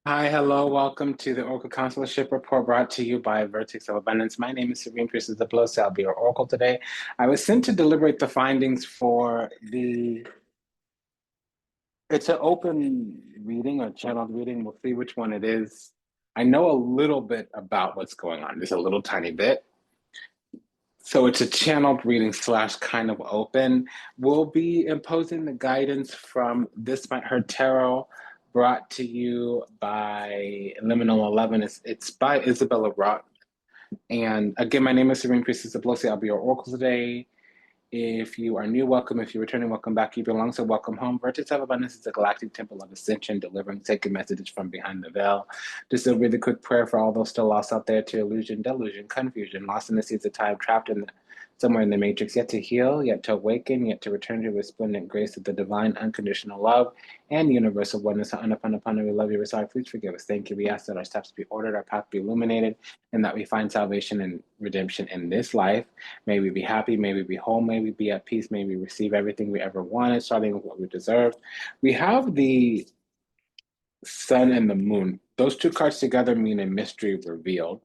Hi, hello, welcome to the Oracle Consularship Report brought to you by Vertex of Abundance. My name is Serene Priestess of Blow, so I'll be your Oracle today. I was sent to deliberate the findings for it's an open reading or channeled reading. We'll see which one it is. I know a little bit about what's going on, just a little tiny bit. So it's a channeled reading slash kind of open. We'll be imposing the guidance from This Might Hurt Tarot, brought to you by Liminal 11. It's by Isabella Rock. And again, my name is Serene Priestess of Blossy. I'll be your oracle today. If you are new, welcome. If you're returning, welcome back. If you belong, so welcome home. Vertex of Abundance is a galactic temple of ascension, delivering sacred messages from behind the veil. Just a really quick prayer for all those still lost out there to illusion, delusion, confusion, lost in the seas of time, trapped somewhere in the matrix, yet to heal, yet to awaken, yet to return to resplendent grace of the divine unconditional love and universal oneness. We love you. We're sorry. Please forgive us. Thank you. We ask that our steps be ordered, our path be illuminated, and that we find salvation and redemption in this life. May we be happy, may we be whole, may we be at peace, may we receive everything we ever wanted, starting with what we deserve. We have the sun and the moon. Those two cards together mean a mystery revealed.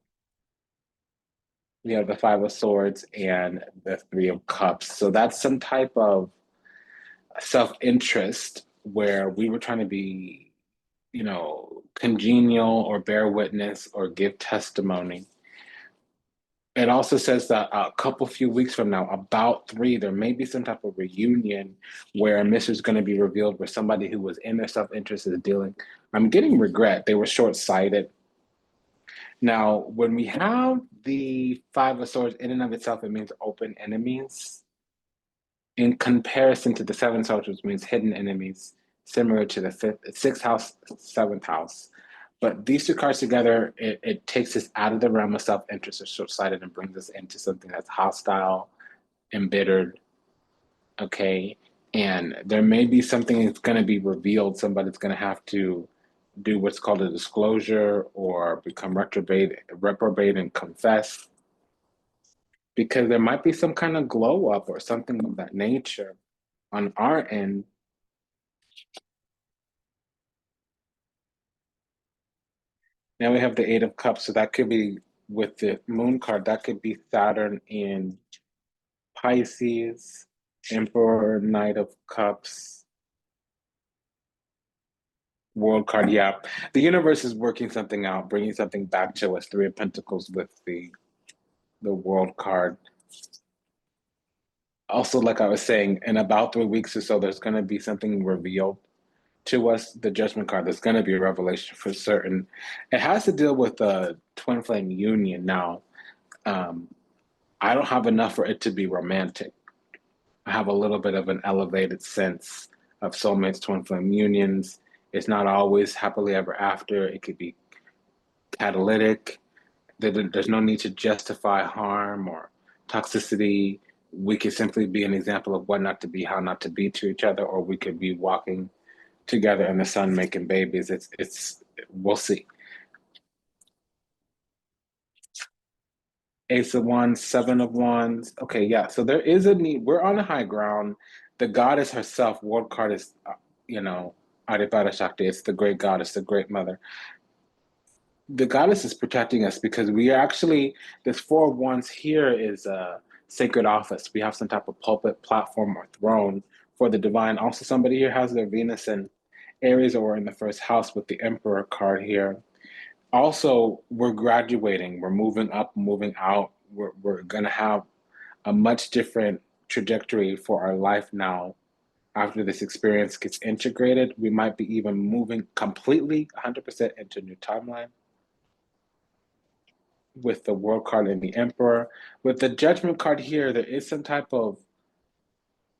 We have the Five of Swords and the Three of Cups. So that's some type of self-interest where we were trying to be, congenial or bear witness or give testimony. It also says that a few weeks from now, about three, there may be some type of reunion where a mystery is going to be revealed where somebody who was in their self-interest is dealing. I'm getting regret. They were short-sighted. Now, when we have the Five of Swords in and of itself, it means open enemies. In comparison to the Seven of Swords, which means hidden enemies, similar to the sixth house, seventh house. But these two cards together, it takes us out of the realm of self-interest or short-sighted and brings us into something that's hostile, embittered, okay? And there may be something that's going to be revealed. Somebody's going to have to do what's called a disclosure or become reprobate and confess, because there might be some kind of glow up or something of that nature on our end. Now we have the Eight of Cups, so that could be with the Moon card, that could be Saturn in Pisces, Emperor, Knight of Cups, World card. Yeah, the universe is working something out, bringing something back to us. Three of Pentacles with the World card. Also, like I was saying, in about 3 weeks or so, there's going to be something revealed to us. The Judgment card, there's going to be a revelation for certain. It has to deal with a twin flame union. Now, I don't have enough for it to be romantic. I have a little bit of an elevated sense of soulmates, twin flame unions. It's not always happily ever after. It could be catalytic. There's no need to justify harm or toxicity. We could simply be an example of what not to be, how not to be to each other, or we could be walking together in the sun making babies. We'll see. Ace of Wands, Seven of Wands. Okay, yeah. So there is a need. We're on a high ground. The goddess herself, world card is, Adipara Shakti. It's the great goddess, the great mother. The goddess is protecting us because we are actually, this Four of Wands here is a sacred office. We have some type of pulpit, platform, or throne for the divine. Also, somebody here has their Venus in Aries or in the first house with the Emperor card here. Also, we're graduating, we're moving up, moving out. We're going to have a much different trajectory for our life now. After this experience gets integrated, we might be even moving completely 100% into a new timeline with the World card and the Emperor. With the Judgment card here, there is some type of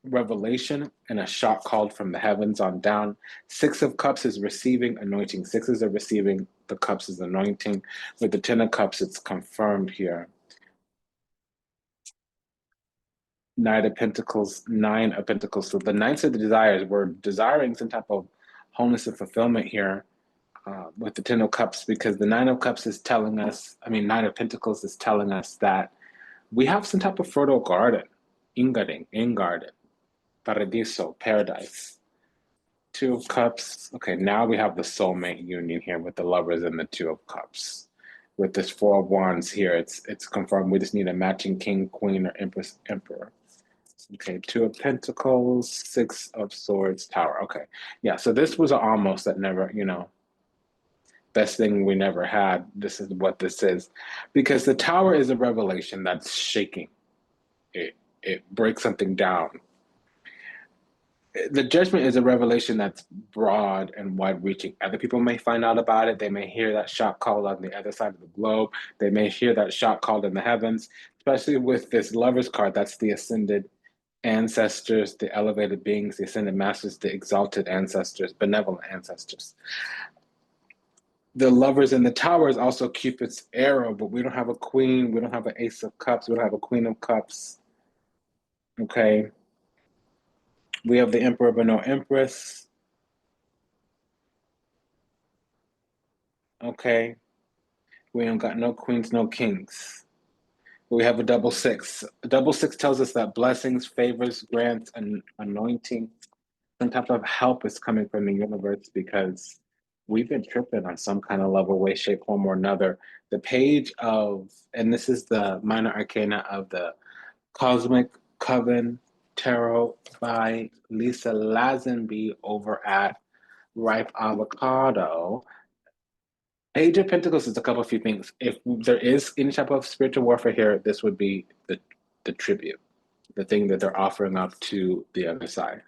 revelation and a shot called from the heavens on down. Six of Cups is receiving anointing. Sixes are receiving, the Cups is anointing. With the Ten of Cups, it's confirmed here. Knight of Pentacles, Nine of Pentacles. So the Knights of the Desires, we're desiring some type of wholeness and fulfillment here with the Ten of Cups, because the Nine of Cups is telling us, Nine of Pentacles is telling us that we have some type of fertile garden, in garden, Paradiso, paradise, Two of Cups. Okay, now we have the soulmate union here with the Lovers and the Two of Cups. With this Four of Wands here, it's confirmed. We just need a matching King, Queen, or Empress, Emperor. Okay, Two of Pentacles, Six of Swords, Tower. Okay, yeah, so this was an almost that never, best thing we never had. This is what this is. Because the Tower is a revelation that's shaking. It breaks something down. The Judgment is a revelation that's broad and wide-reaching. Other people may find out about it. They may hear that shot called on the other side of the globe. They may hear that shot called in the heavens, especially with this Lovers card. That's the ascended ancestors, the elevated beings, the ascended masters, the exalted ancestors, benevolent ancestors. The Lovers in the Tower is also Cupid's arrow, but we don't have a queen. We don't have an Ace of Cups. We don't have a Queen of Cups. Okay. We have the Emperor, but no Empress. Okay. We don't got no queens, no kings. We have a double six. A double six tells us that blessings, favors, grants, and anointing, some type of help is coming from the universe because we've been tripping on some kind of level, way, shape, form, or another. The page of, and this is the minor arcana of the Cosmic Coven Tarot by Lisa Lazenby over at Ripe Avocado. Page of Pentacles is a couple of few things. If there is any type of spiritual warfare here, this would be the tribute, the thing that they're offering up to the other side.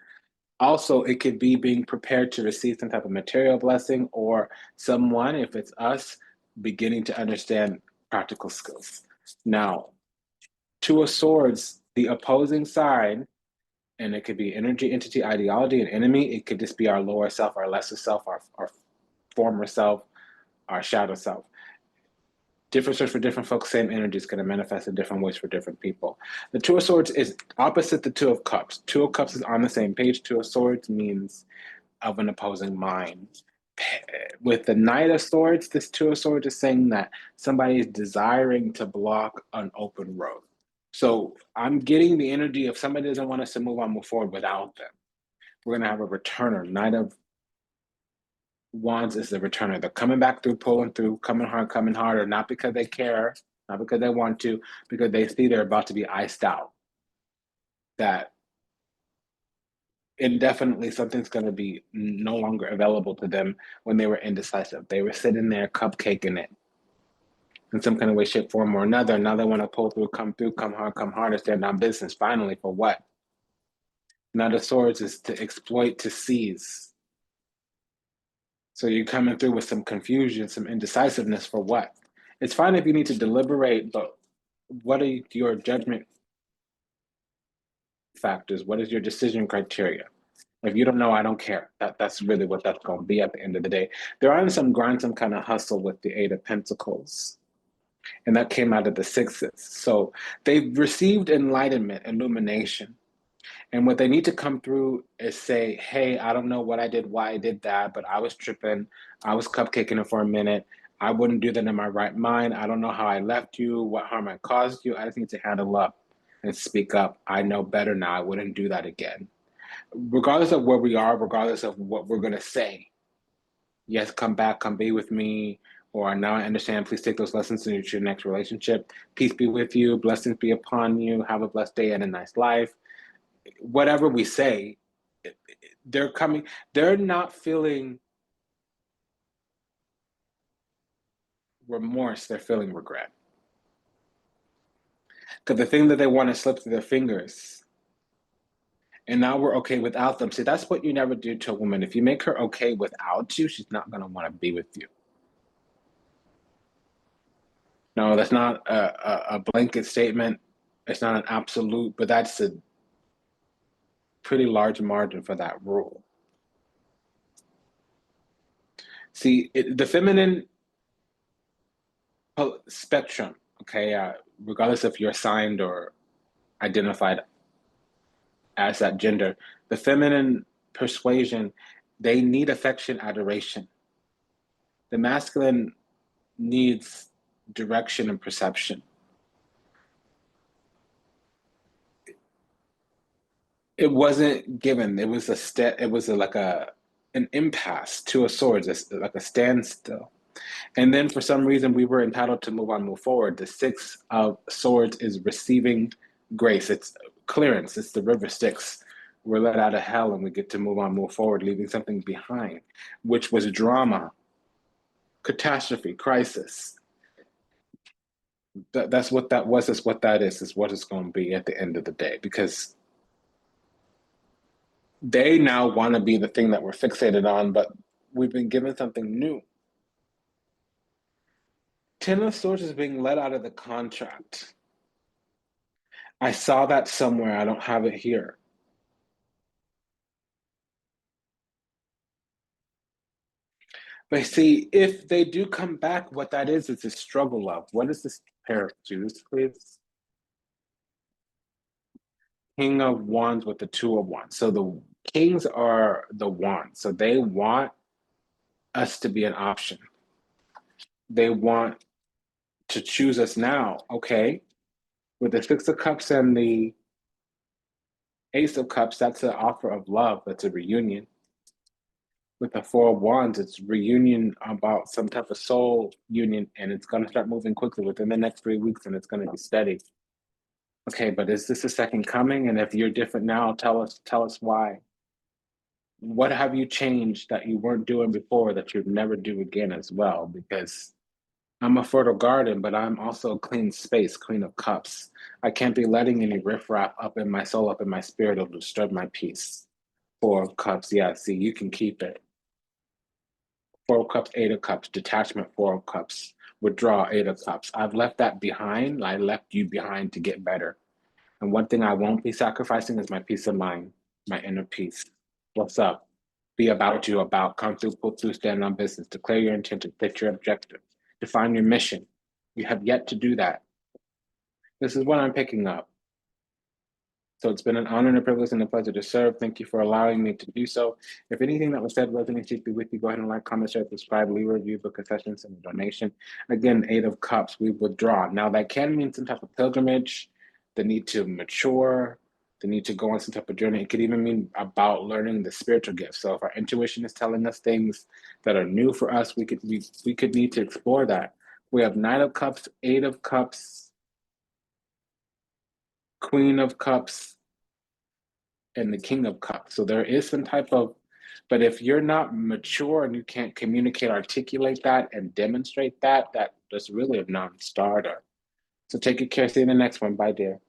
Also, it could be being prepared to receive some type of material blessing, or someone, if it's us, beginning to understand practical skills. Now, Two of Swords, the opposing side, and it could be energy, entity, ideology, an enemy. It could just be our lower self, our lesser self, our former self, our shadow self. Different swords for different folks, same energy is going to manifest in different ways for different people. The Two of Swords is opposite the Two of Cups. Two of Cups is on the same page. Two of Swords means of an opposing mind. With the Knight of Swords, this Two of Swords is saying that somebody is desiring to block an open road. So I'm getting the energy of somebody doesn't want us to move forward without them. We're going to have a returner. Knight of Wands is the returner. They're coming back through, pulling through, coming hard, coming harder, not because they care, not because they want to, because they see they're about to be iced out. That indefinitely something's going to be no longer available to them when they were indecisive. They were sitting there cupcaking it in some kind of way, shape, form, or another. Now they want to pull through, come hard, come harder, stand on business. Finally, for what? Now the Swords is to exploit, to seize. So you're coming through with some confusion, some indecisiveness for what? It's fine if you need to deliberate, but what are your judgment factors? What is your decision criteria? If you don't know, I don't care. That's really what that's going to be at the end of the day. They're on some grind, some kind of hustle with the Eight of Pentacles. And that came out of the Sixes. So they've received enlightenment, illumination. And what they need to come through is say, hey, I don't know what I did, why I did that, but I was tripping. I was cupcaking it for a minute. I wouldn't do that in my right mind. I don't know how I left you, what harm I caused you. I just need to handle up and speak up. I know better now. I wouldn't do that again. Regardless of where we are, regardless of what we're going to say, yes, come back, come be with me, or now I understand, please take those lessons into your next relationship. Peace be with you, blessings be upon you, have a blessed day and a nice life. Whatever we say, they're coming, they're not feeling remorse, they're feeling regret. Because the thing that they want to slip through their fingers, and now we're okay without them. See, that's what you never do to a woman. If you make her okay without you, she's not going to want to be with you. No, that's not a blanket statement. It's not an absolute, but that's a pretty large margin for that rule. See, the feminine spectrum, okay, regardless if you're assigned or identified as that gender, the feminine persuasion, they need affection, adoration. The masculine needs direction and perception. It wasn't given. It was like a an impasse, two of swords, it's like a standstill. And then for some reason we were entitled to move on, move forward. The six of swords is receiving grace. It's clearance. It's the river Styx. We're let out of hell and we get to move on, move forward, leaving something behind, which was drama, catastrophe, crisis. That's what that was, is what that is what it's going to be at the end of the day, because they now want to be the thing that we're fixated on, but we've been given something new. Ten of Swords is being let out of the contract. I saw that somewhere. I don't have it here. But see, if they do come back, what that is a struggle love. What is this pair of shoes, please? King of Wands with the Two of Wands. So the kings are the wands. So they want us to be an option. They want to choose us now. Okay. With the Six of Cups and the Ace of Cups, that's an offer of love. That's a reunion. With the Four of Wands, it's reunion about some type of soul union, and it's going to start moving quickly within the next 3 weeks, and it's going to be steady. Okay, but is this a second coming? And if you're different now, tell us why. What have you changed that you weren't doing before that you'd never do again as well? Because I'm a fertile garden, but I'm also a clean space, Queen of Cups. I can't be letting any riffraff up in my soul, up in my spirit, or disturb my peace. Four of Cups, yeah, see, you can keep it. Four of Cups, Eight of Cups, detachment, Four of Cups, withdrawal, Eight of Cups. I've left that behind. I left you behind to get better. And one thing I won't be sacrificing is my peace of mind, my inner peace. What's up? Be about you, about. Come through, pull through, stand on business. Declare your intention, fit your objective. Define your mission. You have yet to do that. This is what I'm picking up. So it's been an honor and a privilege and a pleasure to serve. Thank you for allowing me to do so. If anything that was said resonates deeply with you, go ahead and like, comment, share, subscribe, leave a review, book a session, send a donation. Again, Eight of Cups, we withdraw. Now that can mean some type of pilgrimage, the need to mature, the need to go on some type of journey. It could even mean about learning the spiritual gifts. So if our intuition is telling us things that are new for us, we could need to explore that. We have Nine of Cups, Eight of Cups, Queen of Cups, and the King of Cups. So there is some type of, but if you're not mature and you can't communicate, articulate that, and demonstrate that, that's really a non-starter. So take good care. See you in the next one. Bye, dear.